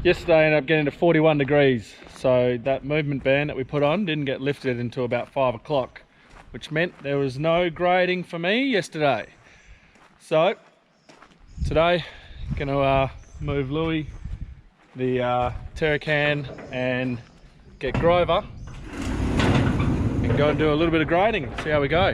Yesterday I ended up getting to 41 degrees, so that movement band that we put on didn't get lifted until about 5 o'clock, which meant there was no grading for me yesterday. So today gonna move Louis, the Terracan, and get Grover and go and do a little bit of grading, see how we go.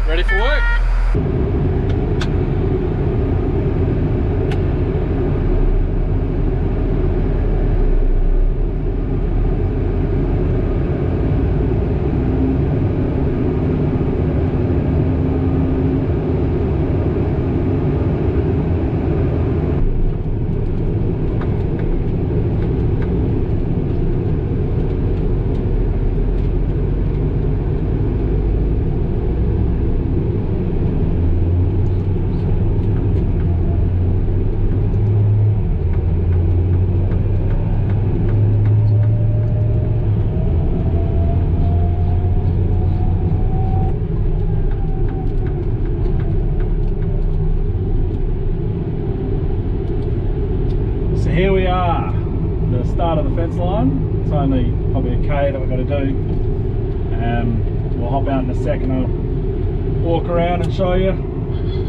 Ready for work? Here we are, the start of the fence line. It's only probably a K that we've got to do. We'll hop out in a second. I'll walk around and show you.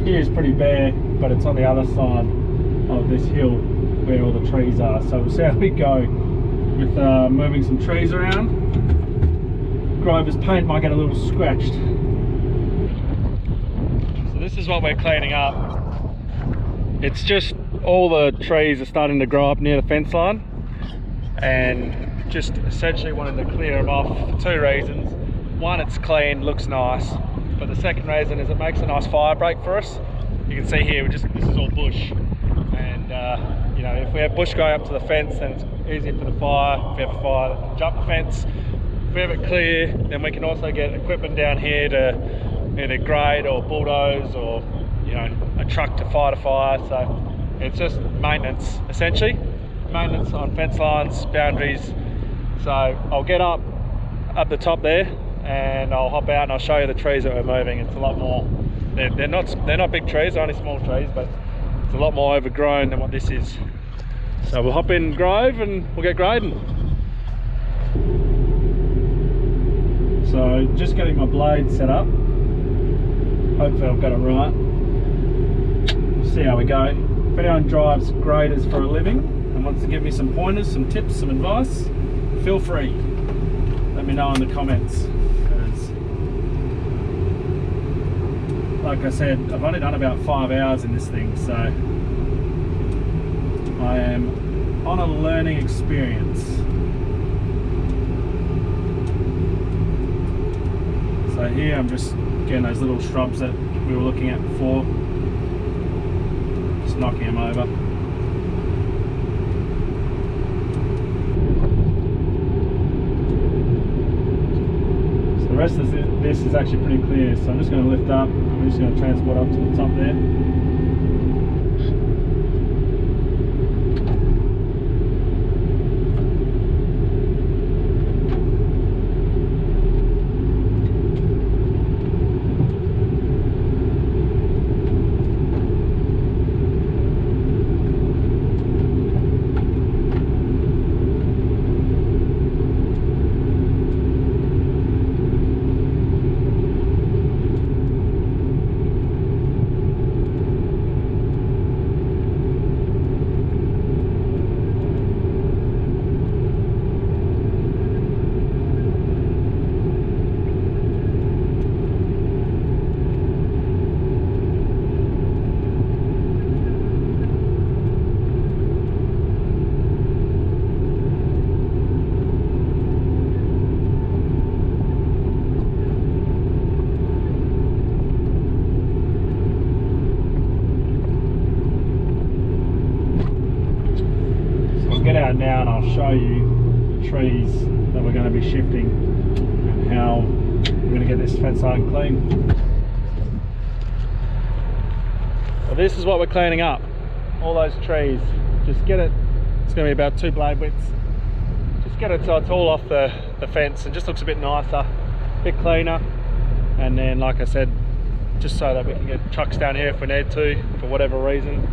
Here's pretty bare, but it's on the other side of this hill where all the trees are. So we'll see how we go with moving some trees around. Grover's paint might get a little scratched. So this is what we're cleaning up. It's just all the trees are starting to grow up near the fence line, and just essentially wanted to clear them off for two reasons. One, it's clean, looks nice, but the second reason is it makes a nice fire break for us. You can see here, this is all bush, and you know, if we have bush going up to the fence, then it's easier for the fire. If we have a fire, jump the fence. If we have it clear, then we can also get equipment down here to either grade or bulldoze, or you know, a truck to fight a fire. So it's just maintenance, essentially. Maintenance on fence lines, boundaries. So I'll get up the top there, and I'll hop out and I'll show you the trees that we're moving. It's a lot more, they're not big trees, they're only small trees, but it's a lot more overgrown than what this is. So we'll hop in Grove and we'll get grading. So just getting my blade set up. Hopefully I've got it right. We'll see how we go. If anyone drives graders for a living and wants to give me some pointers, some tips, some advice, feel free. Let me know in the comments. Because, like I said, I've only done about 5 hours in this thing, so I am on a learning experience. So here I'm just getting those little shrubs that we were looking at before. Knocking them over. So the rest of this is actually pretty clear, so I'm just going to lift up. I'm just going to transport up to the top there. enough show you the trees that we're going to be shifting and how we're going to get this fence line clean. So this is what we're cleaning up, all those trees. Just get it, it's going to be about 2 blade widths. Just get it so it's all off the fence and just looks a bit nicer, a bit cleaner. And then, like I said, just so that we can get trucks down here if we need to, for whatever reason.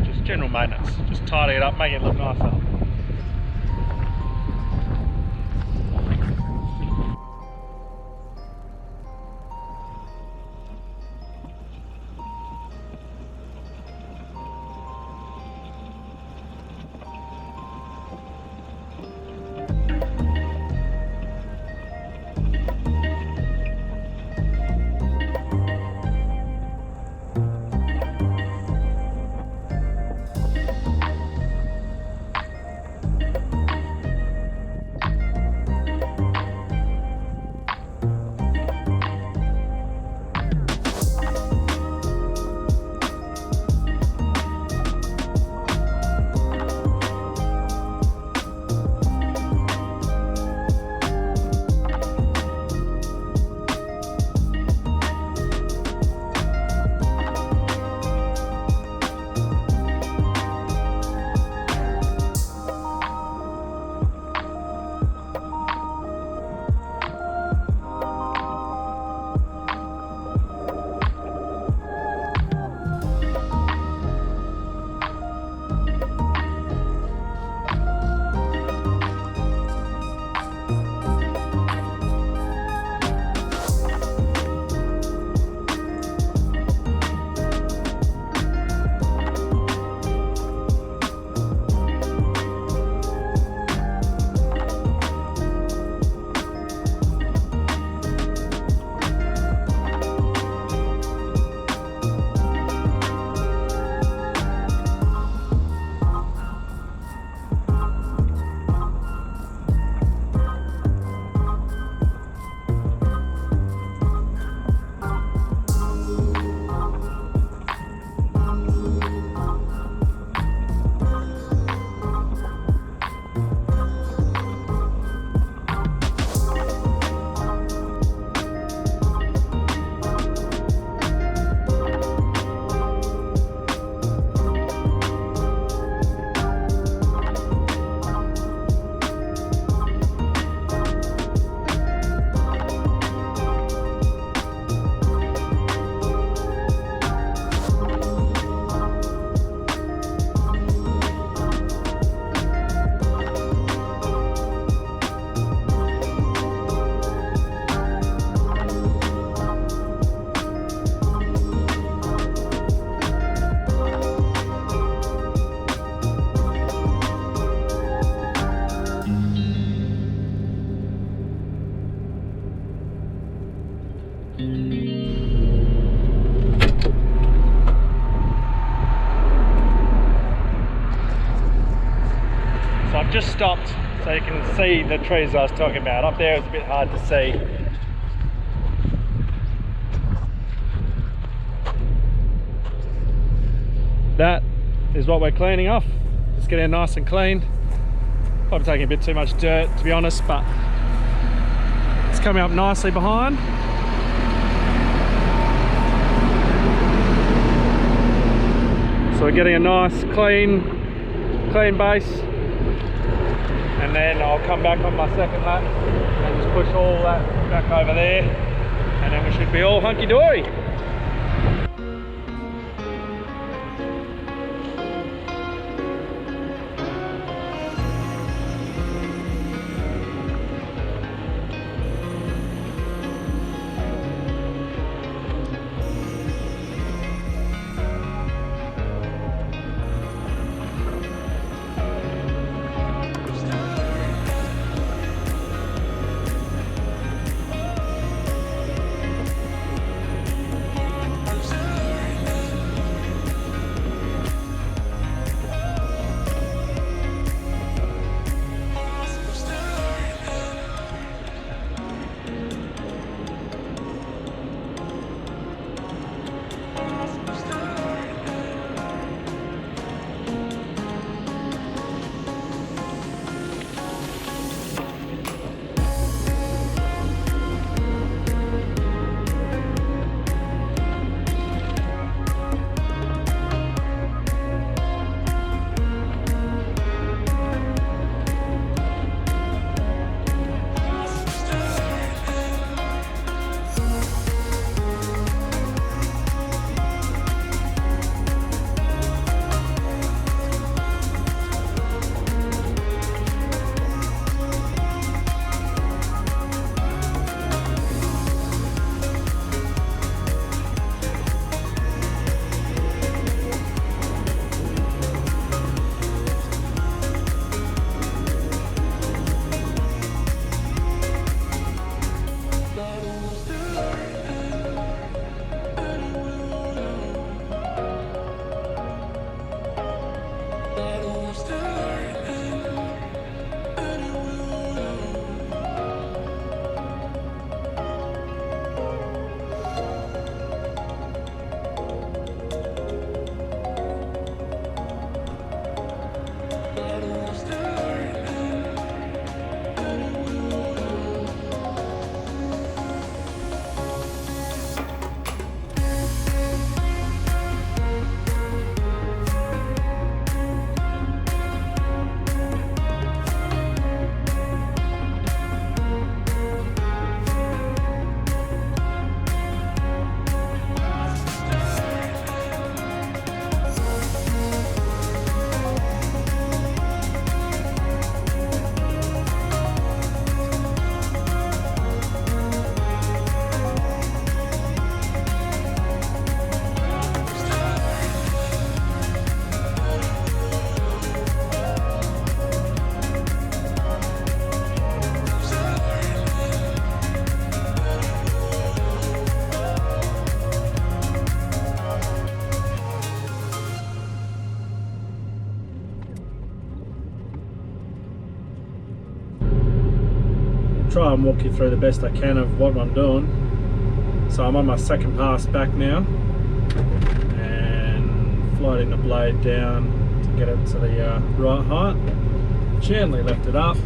Just general maintenance, just tidy it up, make it look nicer. So I've just stopped so you can see the trees I was talking about. Up there it's a bit hard to see. That is what we're cleaning off. Just getting it nice and clean. Probably taking a bit too much dirt, to be honest, but it's coming up nicely behind. So we're getting a nice clean base, and then I'll come back on my second lap and just push all that back over there, and then we should be all hunky-dory. try and walk you through the best I can of what I'm doing. So I'm on my second pass back now, and floating the blade down to get it to the right height. Gently lift it up,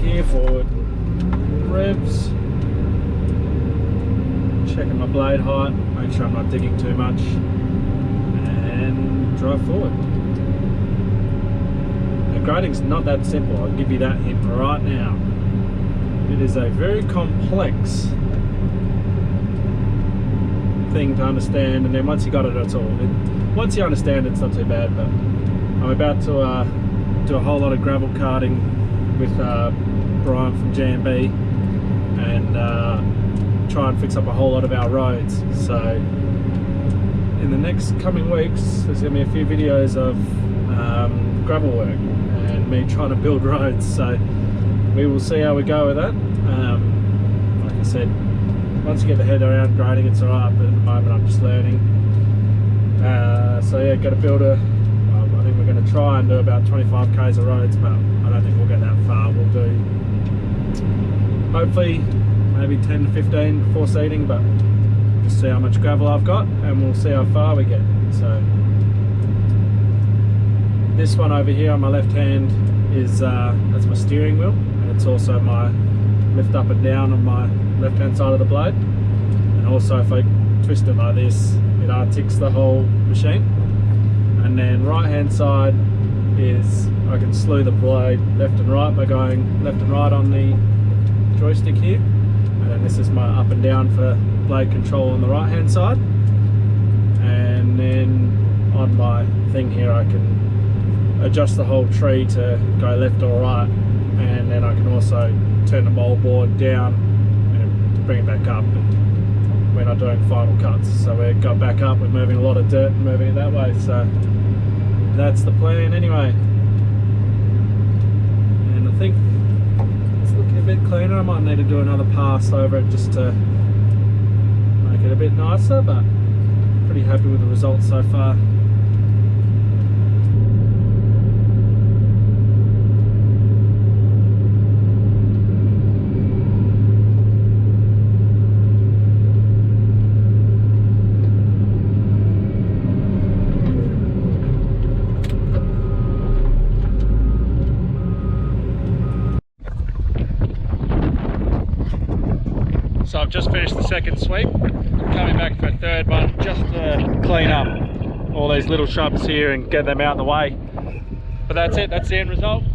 gear forward, revs, checking my blade height, make sure I'm not digging too much, and drive forward. Now, grading's not that simple, I'll give you that hint right now. It is a very complex thing to understand, and then once you got it, that's all. Once you understand it, it's not too bad. But I'm about to do a whole lot of gravel karting with Brian from G&B, and try and fix up a whole lot of our roads. So in the next coming weeks, there's going to be a few videos of gravel work and me trying to build roads. So we will see how we go with that. Like I said, once you get the head around grading, it's alright, but at the moment I'm just learning. So yeah, got to build I think we're going to try and do about 25 k's of roads, but I don't think we'll get that far. We'll do hopefully maybe 10 to 15 before seeding, but just see how much gravel I've got and we'll see how far we get. So this one over here on my left hand is that's my steering wheel, and it's also my lift up and down on my left hand side of the blade. And also if I twist it like this, it articks the whole machine. And then right hand side is I can slew the blade left and right by going left and right on the joystick here. And then this is my up and down for blade control on the right hand side. And then on my thing here I can adjust the whole tree to go left or right, and then I can also turn the mold board down and bring it back up. And we're not doing final cuts, so we've got back up, we're moving a lot of dirt and moving it that way. So that's the plan anyway. And I think it's looking a bit cleaner. I might need to do another pass over it just to make it a bit nicer, but pretty happy with the results so far. So I've just finished the second sweep, coming back for a third one just to clean up all these little shrubs here and get them out of the way. But that's it, that's the end result.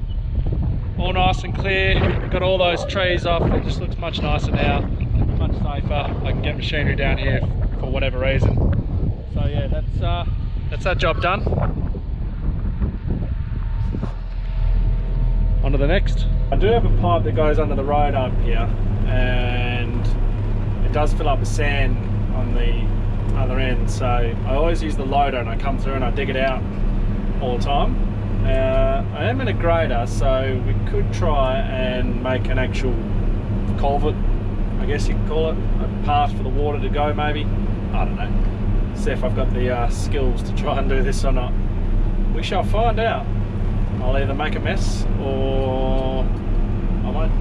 All nice and clear, got all those trees off, it just looks much nicer now, much safer. I can get machinery down here for whatever reason. So yeah, that's that job done. On to the next. I do have a pipe that goes under the road up here, and it does fill up with sand on the other end, so I always use the loader and I come through and I dig it out all the time. I am in a grader, so we could try and make an actual culvert, I guess you could call it, a path for the water to go maybe. I don't know, see if I've got the skills to try and do this or not. We shall find out. I'll either make a mess or I won't.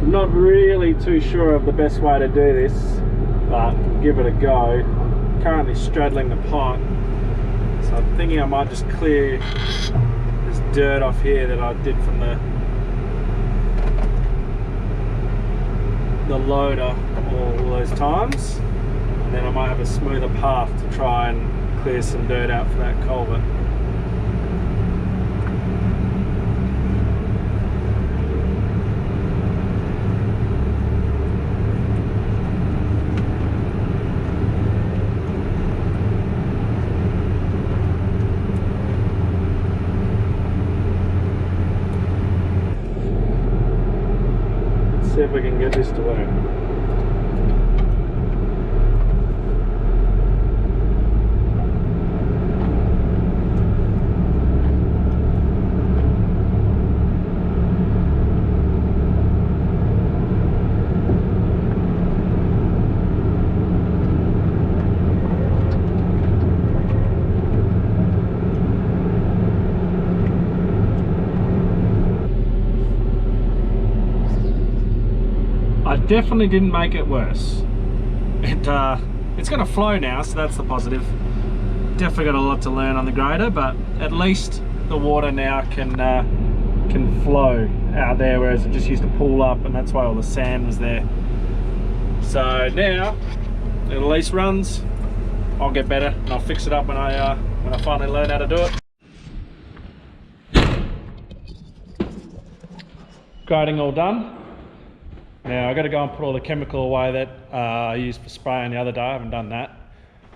Not really too sure of the best way to do this, but give it a go. Currently straddling the pipe, so I'm thinking I might just clear this dirt off here that I did from the loader all those times, and then I might have a smoother path to try and clear some dirt out for that culvert. See if we can get this to work. definitely didn't make it worse. It's going to flow now, so that's the positive. Definitely got a lot to learn on the grader, but at least the water now can flow out there, whereas it just used to pool up, and that's why all the sand was there. So now it at least runs. I'll get better and I'll fix it up when I finally learn how to do it. Grading all done. Now I've got to go and put all the chemical away that I used for spraying the other day. I haven't done that.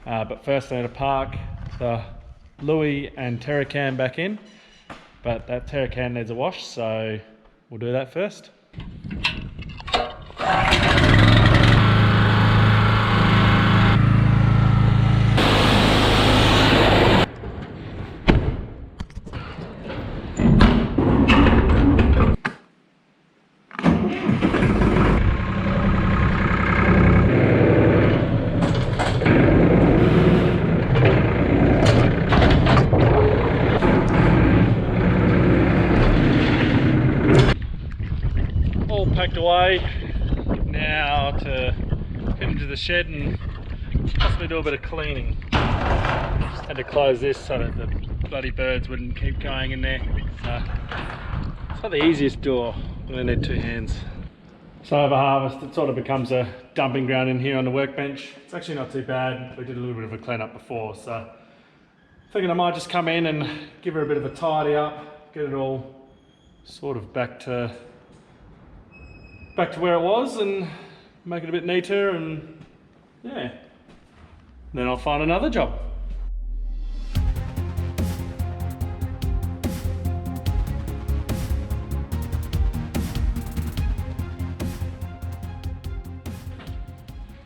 But first I need to park the Louis and Terracan back in. But that Terracan needs a wash, so we'll do that first. Packed away now to get into the shed and possibly do a bit of cleaning. Just had to close this so that the bloody birds wouldn't keep going in there. So it's not the easiest door. I'm going to need 2 hands. So over harvest it sort of becomes a dumping ground in here on the workbench. It's actually not too bad. We did a little bit of a clean up before, so thinking I might just come in and give her a bit of a tidy up, get it all sort of back to where it was and make it a bit neater, and yeah, then I'll find another job.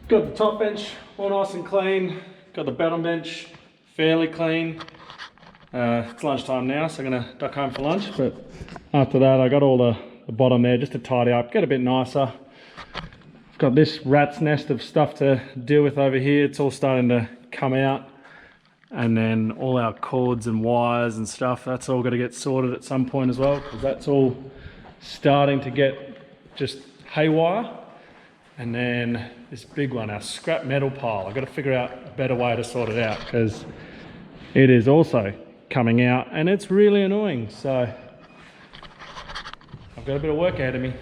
Got the top bench all nice and clean, got the bottom bench fairly clean. It's lunchtime now, so I'm gonna duck home for lunch, but after that I got all the bottom there just to tidy up, get a bit nicer. I've got this rat's nest of stuff to deal with over here. It's all starting to come out, and then all our cords and wires and stuff, that's all got to get sorted at some point as well, because that's all starting to get just haywire. And then this big one, our scrap metal pile, I've got to figure out a better way to sort it out, because it is also coming out and it's really annoying. So I've got a bit of work ahead of me.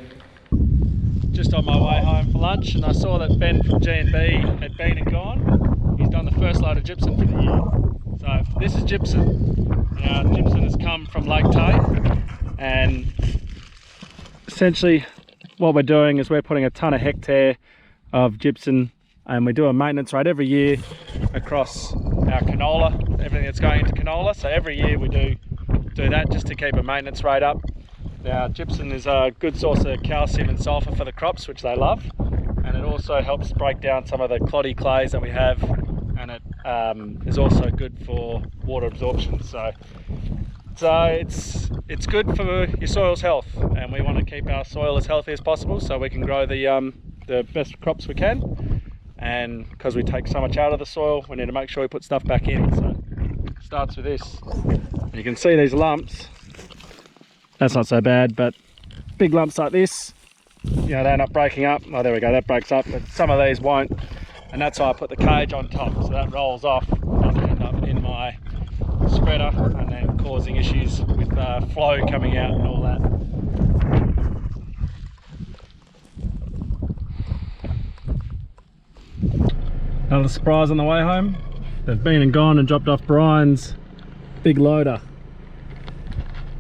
Just on my way home for lunch, and I saw that Ben from G&B had been and gone. He's done the first load of gypsum for the year. So this is gypsum. Now gypsum has come from Lake Tay, and essentially what we're doing is we're putting a ton of hectare of gypsum, and we do a maintenance rate every year across our canola, everything that's going into canola. So every year we do that just to keep a maintenance rate up. Now gypsum is a good source of calcium and sulphur for the crops, which they love, and it also helps break down some of the cloddy clays that we have, and it is also good for water absorption. So it's good for your soil's health, and we want to keep our soil as healthy as possible so we can grow the best crops we can. And because we take so much out of the soil, we need to make sure we put stuff back in. So it starts with this. You can see these lumps. That's not so bad, but big lumps like this, you know, they end up breaking up. Oh, there we go, that breaks up, but some of these won't. And that's why I put the cage on top, so that rolls off, doesn't end up in my spreader and then causing issues with flow coming out and all that. Another surprise on the way home. They've been and gone and dropped off Brian's big loader,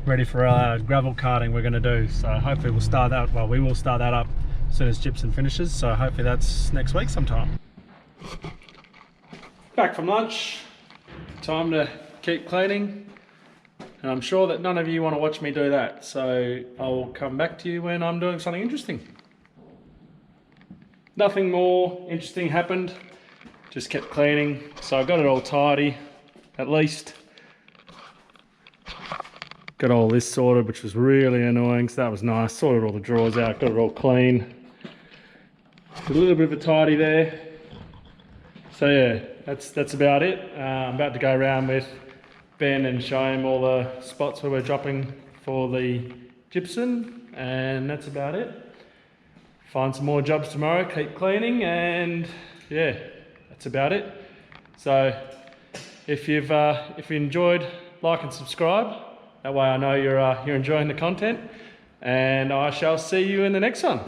ready for our gravel carting we're going to do. So hopefully we'll start that, well, we will start that up as soon as gypsum finishes, so hopefully that's next week sometime. Back from lunch, time to keep cleaning, and I'm sure that none of you want to watch me do that, so I'll come back to you when I'm doing something interesting. Nothing more interesting happened, just kept cleaning, so I got it all tidy at least. Got all this sorted, which was really annoying, so that was nice. Sorted all the drawers out, got it all clean. A little bit of a tidy there. So yeah, that's about it. I'm about to go around with Ben and show him all the spots where we're dropping for the gypsum, and that's about it. find some more jobs tomorrow, keep cleaning, and yeah, that's about it. So if you enjoyed, like and subscribe. That way I know you're enjoying the content, and I shall see you in the next one.